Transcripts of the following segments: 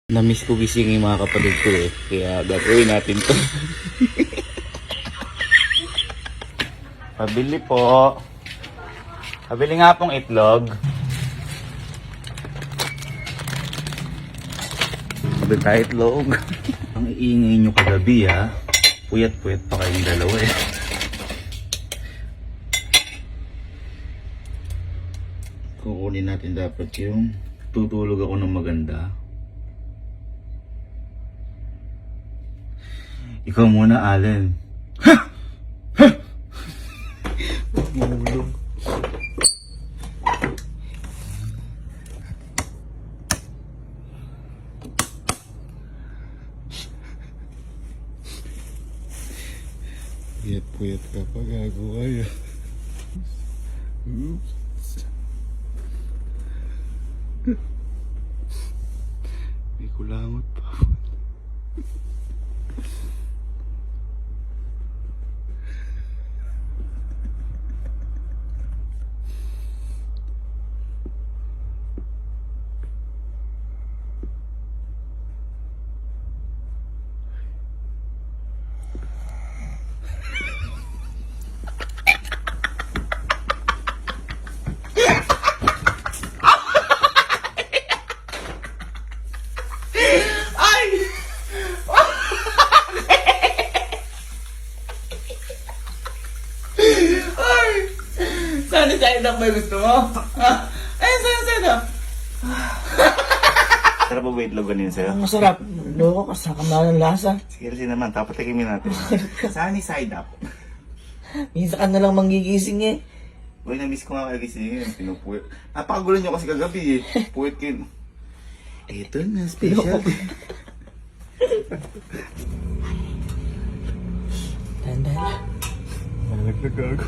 Namiss ko gising yung mga kapatid ko eh. Kaya gagawin natin to. Pabili po. Pabili nga pong itlog. Pabili tayo itlog. Ang iingay nyo kagabi ha. Puyat-puyat pa kayong dalawa eh. Kukunin natin dapat yung tutulog ako ng maganda. Ikaw muna, Allen. Ha! Ha! Pagmulog. Puyat-puyat ka pa, gago kayo. Oops. May kulangot pa. Saan side up ba gusto mo? Ayun, side up. Sarap ba ba itlog ganyan sa'yo? Ang masarap. Loko, kasakam na ng lasa. Sige rin naman, tapos tikimin natin. Saan ni side up? Minsan ka na lang manggigising eh. Uy, na-miss ko nga kagisingin. Pinupuwit. Napakagulo nyo kasi kagabi eh. Puwit kin. Ito na, special. Tanda na. Nalaglag ako.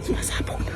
Sumasabog na.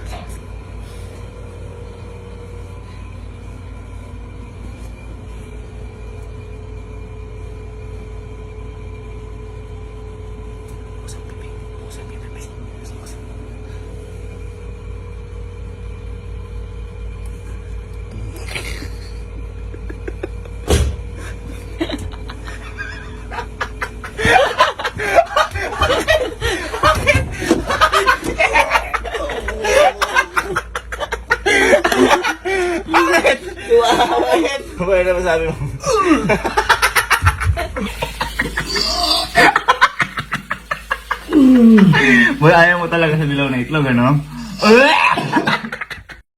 Bakit na masabi mo? Boy, ayaw mo talaga sa dilaw na itlog, ano?